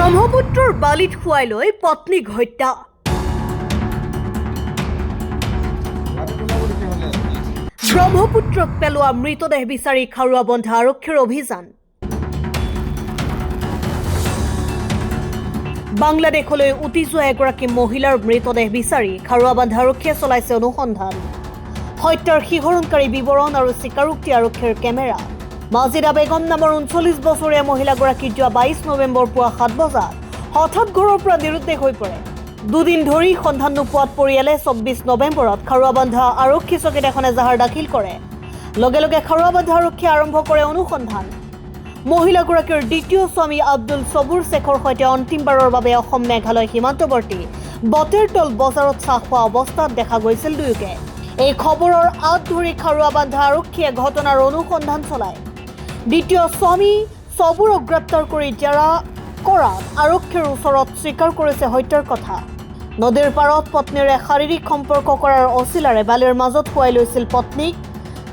ব্ৰহ্মপুত্ৰৰ বালিত শুৱাই লৈ পত্নীক হত্যা। ব্ৰহ্মপুত্ৰত পেলোৱা মৃতদেহ বিচাৰি খাৰুৱাবন্ধা আৰক্ষীৰ অভিযান। বাংলাদেশলৈ উটি যোৱা এগৰাকী মহিলাৰ মৃতদেহ বিচাৰি খাৰুৱাবন্ধা আৰক্ষীয়ে চলাইছে অনুসন্ধান। হত্যাৰ শিহৰণকাৰী বিৱৰণ আৰু স্বীকাৰোক্তি আৰক্ষীৰ কেমেৰা। মাজিদা বেগম নামৰ 39 বছৰীয়া মহিলাগৰাকী যোৱা 22 নৱেম্বৰ পুৱা 7 বজাত হঠাৎ ঘৰৰ পৰা নিৰুদ্দেশ হৈ পৰে। দুদিন ধৰি সন্ধান নোপোৱাত পৰিয়ালে 24 নৱেম্বৰত খাৰুৱাবন্ধা আৰক্ষী চকীত এখন এজাহাৰ দাখিল কৰে। লগে লগে খাৰুৱাবন্ধা আৰক্ষীয়ে আৰম্ভ কৰে অনুসন্ধান। মহিলাগৰাকীৰ দ্বিতীয় স্বামী আব্দুল সবুৰ শেখৰ সৈতে অন্তিমবাৰৰ বাবে অসম মেঘালয় সীমান্তৱৰ্তী বটেৰতল বজাৰত চাহ খোৱা অৱস্থাত দেখা গৈছিল দুয়োকে। এই খবৰৰ আঁত ধৰি খাৰুৱাবন্ধা আৰক্ষীয়ে ঘটনাৰ অনুসন্ধান চলায়। দ্বিতীয় স্বামী সবুৰক গ্ৰেপ্তাৰ কৰি জেৰা কৰাত আৰক্ষীৰ ওচৰত স্বীকাৰ কৰিছে হত্যাৰ কথা। নদীৰ পাৰত পত্নীৰে শাৰীৰিক সম্পৰ্ক কৰাৰ অচিলাৰে বালিৰ মাজত শুৱাই লৈছিল পত্নীক।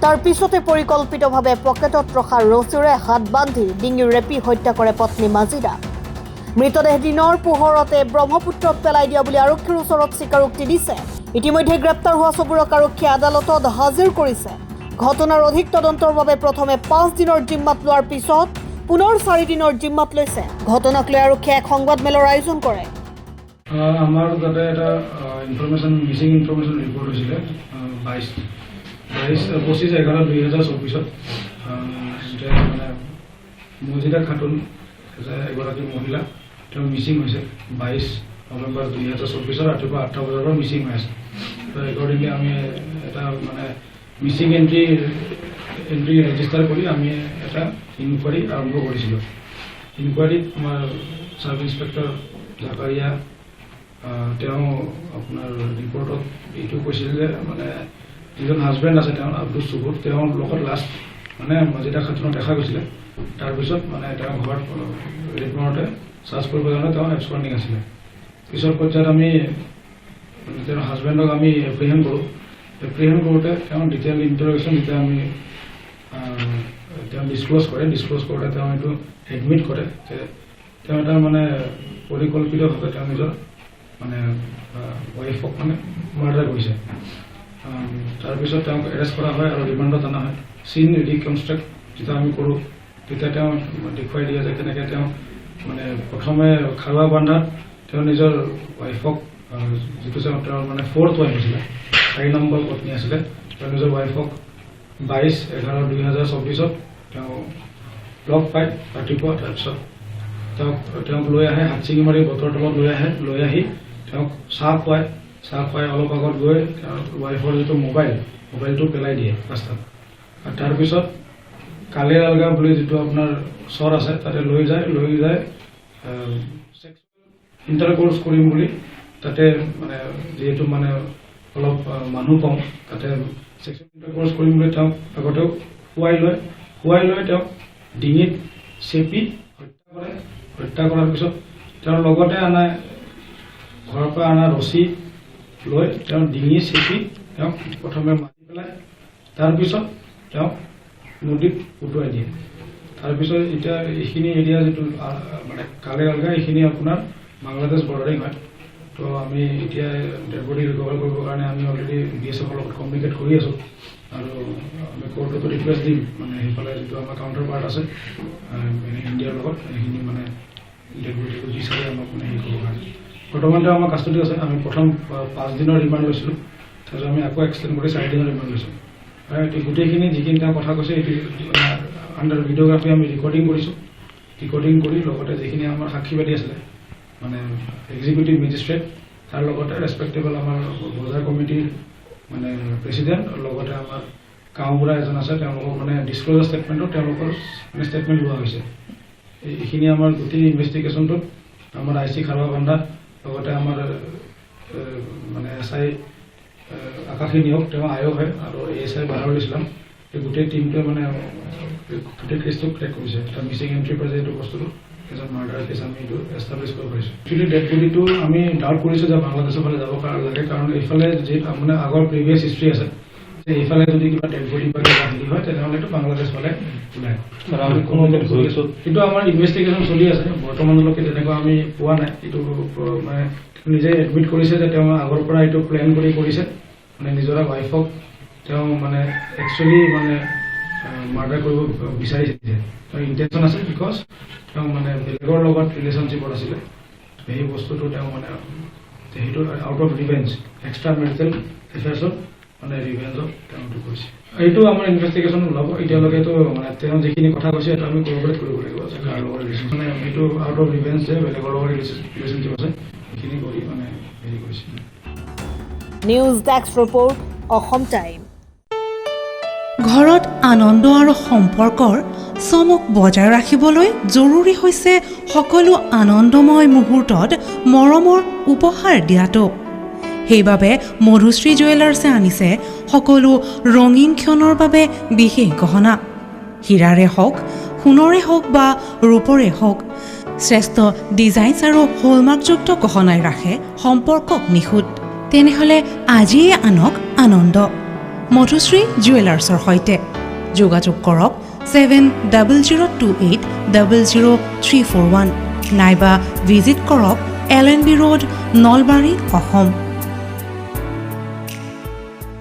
তাৰ পিছতে পৰিকল্পিতভাৱে পকেটত ৰখা ৰছীৰে হাত বান্ধি ডিঙি ৰেপি হত্যা কৰে পত্নী মাজিদা। মৃতদেহ দিনৰ পোহৰতে ব্ৰহ্মপুত্ৰত পেলাই দিয়া বুলি আৰক্ষীৰ ওচৰত স্বীকাৰোক্তি দিছে। ইতিমধ্যে গ্ৰেপ্তাৰ হোৱা সবুৰক আৰক্ষীয়ে আদালতত হাজিৰ কৰিছে। ঘটনাৰ অধিক তদন্তৰ বাবে প্ৰথমে 5 দিনৰ জিম্মাত লোৱাৰ পিছত পুনৰ 4 দিনৰ জিম্মাত লৈছে। ঘটনাক লৈ আৰক্ষীয়ে এক সংবাদমেলৰ আয়োজন কৰে। আমাৰ তাতে এটা ইনফৰমেশ্যন মিচিং ইনফৰমেশ্যন ৰিপৰ্ট হৈছিলে 25/11/2024 মানে মজিদা খাতুন এগৰাকী মহিলা তেওঁ মিচিং হৈছে 22 নৱেম্বৰ 2024 ৰাতিপুৱা 8টা বজাৰ পৰা মিচিং হৈ আছে। তো একৰ্ডিংলি আমি এটা মানে মিচিং এন্ট্ৰি ৰেজিষ্টাৰ কৰি আমি এটা ইনকুৱাৰী আৰম্ভ কৰিছিলোঁ। ইনকুৱাৰীত আমাৰ চাব ইন্সপেক্টৰ জাকাৰিয়া তেওঁ আপোনাৰ ৰিপৰ্টত এইটো কৈছিল যে মানে যিজন হাজবেণ্ড আছে তেওঁ আব্দুল সবুৰ তেওঁৰ লগত লাষ্ট মানে মজিদা খাতুনক দেখা গৈছিলে। তাৰপিছত মানে তেওঁ ঘৰত ৰেড মাৰোঁতে চাৰ্চ কৰিব যাওঁতে তেওঁ এবস্কণ্ডিং আছিলে। পিছৰ পৰ্যায়ত আমি তেওঁৰ হাজবেণ্ডক আমি এপ্ৰিহেণ্ড কৰোঁ। এপ্ৰিহেণ্ড কৰোঁতে তেওঁ ডিটেইল ইণ্টাৰগেশ্যন যেতিয়া আমি তেওঁ ডিছক্ল'জ কৰোঁতে তেওঁ এইটো এডমিট কৰে যে তেওঁ এটা মানে পৰিকল্পিতভাৱে তেওঁ নিজৰ মানে ৱাইফক মানে মাৰ্ডাৰ কৰিছে। তাৰপিছত তেওঁক এৰেষ্ট কৰা হয় আৰু ৰিমাণ্ডত অনা হয়। চিন ৰিকনষ্ট্ৰাক্ট যেতিয়া আমি কৰোঁ তেতিয়া তেওঁ দেখুৱাই দিয়ে যে কেনেকৈ তেওঁ মানে প্ৰথমে খাৰুৱাবন্ধাত তেওঁ নিজৰ ৱাইফক যিটো তেওঁৰ মানে 4th ৱাইফ আছিলে, 4 নম্বৰ পত্নী আছিলে, তেওঁ নিজৰ ৱাইফক 22/11/2024 তেওঁ লগ পায় ৰাতিপুৱা। তাৰপিছত তেওঁক লৈ আহে হাতচিঙিমাৰী বতৰ তলত লৈ আহি তেওঁক চাহ খুৱাই অলপ আগত গৈ তেওঁৰ ৱাইফৰ যিটো মোবাইলটো পেলাই দিয়ে ৰাস্তাত। আৰু তাৰপিছত কালিৰ আলগা বুলি যিটো আপোনাৰ চৰ আছে তাতে লৈ যায় ইণ্টাৰক'ৰ্চ কৰিম বুলি তাতে মানে যিহেতু মানে অলপ মানুহ কম তাতে ছেক্সুৱেল ইণ্টাৰক'ৰ্চ কৰিম বুলি তেওঁক আগতেও শুৱাই লৈ তেওঁক ডিঙিত চেপি হত্যা কৰাৰ পিছত তেওঁৰ লগতে ঘৰৰ পৰা অনা ৰছী লৈ তেওঁ ডিঙি চেপি তেওঁক প্ৰথমে মাৰি পেলাই তাৰপিছত তেওঁক নদীত উটুৱাই দিয়ে। তাৰপিছত এতিয়া এইখিনি এৰিয়া যিটো মানে কালে আলগা এইখিনি আপোনাৰ বাংলাদেশ বৰ্ডাৰিং হয়। তো আমি এতিয়া ডেড বডি ৰিকভাৰ কৰিবৰ কাৰণে আমি অলৰেডি BSF লগত কমিউনিকেট কৰি আছোঁ আৰু আমি কোৰ্টতো ৰিকুৱেষ্ট দিম মানে সেইফালে যিটো আমাৰ কাউণ্টাৰ পাৰ্ট আছে ইণ্ডিয়াৰ লগত সেইখিনি মানে ডেড বডিটো বিচাৰি আমাক মানে হেৰি কৰিবৰ কাৰণে বৰ্তমান তেওঁ আমাৰ কাষ্টডি আছে। আমি প্ৰথম 5 দিনৰ ৰিমাণ্ড লৈছিলোঁ, তাৰপিছত আমি আকৌ এক্সটেণ্ড কৰি 4 দিনৰ ৰিমাণ্ড লৈছোঁ। গোটেইখিনি যিখিনি তেওঁ কথা কৈছে এইটো আণ্ডাৰ ভিডিঅ'গ্ৰাফী আমি ৰেকৰ্ডিং কৰি লগতে যিখিনি আমাৰ সাক্ষীবাদী আছিলে মানে এক্সিকিউটিভ মেজিষ্ট্ৰেট তাৰ লগতে ৰেচপেক্টেবল আমাৰ বজাৰ কমিটিৰ মানে প্ৰেচিডেণ্ট লগতে আমাৰ গাঁওবুঢ়া এজন আছে তেওঁলোকক মানে ডিছক্ল'জাৰ ষ্টেটমেণ্টত তেওঁলোকৰ মানে ষ্টেটমেণ্ট লোৱা হৈছে। এইখিনি আমাৰ গোটেই ইনভেষ্টিগেশ্যনটোত আমাৰ IC খাৰুৱাবন্ধা লগতে আমাৰ মানে SI আকাশী নিয়োগ তেওঁ আয়োগ হয় আৰু ASI বাহাৰুল ইছলাম এই গোটেই টিমটোৱে মানে গোটেই কেছটো ক্ৰেক কৰিছে। এটা মিচিং এণ্ট্ৰিৰ পৰা যে এইটো বস্তুটো এজন মাৰ্ডাৰ কেছ আমি এইটো এষ্টাব্লিছ কৰিব পাৰিছোঁ। একচুৱেলি ডেড বডিটো আমি ডাউট কৰিছোঁ যে বাংলাদেশৰ ফালে যাব লাগে, কাৰণ এইফালে যি মানে আগৰ প্ৰিভিয়াছ হিষ্ট্ৰী আছে এইফালে যদি কিবা ডেড বডি বা কিবা হেৰি হয় তেনেহ'লেতো বাংলাদেশ ফালে ওলাই কিন্তু আমাৰ ইনভেষ্টিগেশ্যন চলি আছে বৰ্তমানলৈকে তেনেকুৱা আমি পোৱা নাই এইটো মানে নিজে এডমিট কৰিছে যে তেওঁ আগৰ পৰা এইটো প্লেন কৰি কৰিছে মানে নিজৰ ৱাইফক তেওঁ মানে একচুৱেলি মানে মাৰ্ডাৰ কৰিব বিচাৰিছে তেওঁৰ ইণ্টেনশ্যন আছে বিকজ তেওঁ মানে বেলেগৰ লগত ৰিলেশ্যনশ্বিপত আছিলে সেই বস্তুটো তেওঁ মানে সেইটো out of revenge extramarital এফেয়াৰ্ছত মানে ৰিভেঞ্জত তেওঁটো কৰিছে এইটো আমাৰ ইনভেষ্টিগেশ্যন ওলাব এতিয়ালৈকেতো মানে তেওঁ যিখিনি কথা কৈছে সেইটো আমি কৰপৰেট কৰিব লাগিব যে কাৰ লগত ৰিলেশ্যন মানে এইটো আউট অফ ৰিভেঞ্জ যে বেলেগৰ লগত ৰিলেশ্যনশ্বিপ আছে সেইখিনি কৰি মানে হেৰি কৰিছে news desk report Assam time ঘৰত আনন্দ আৰু সম্পৰ্কৰ চমক বজাই ৰাখিবলৈ জৰুৰী হৈছে সকলো আনন্দময় মুহূৰ্তত মৰমৰ উপহাৰ দিয়াটো সেইবাবে মধুশ্ৰী জুৱেলাৰ্ছে আনিছে সকলো ৰঙীন ক্ষণৰ বাবে বিশেষ গহনা হীৰাৰে হওক সোণৰে হওক বা ৰূপৰে হওক শ্ৰেষ্ঠ ডিজাইনছ আৰু হলমাৰ্কযুক্ত গহনাই ৰাখে সম্পৰ্কক নিখুঁত তেনেহ'লে আজিয়ে আনক আনন্দ মধুশ্ৰী জুৱেলাৰ্ছৰ সৈতে যোগাযোগ কৰক 7002800341 নাইবা ভিজিট কৰক LNB ৰোড নলবাৰী অসম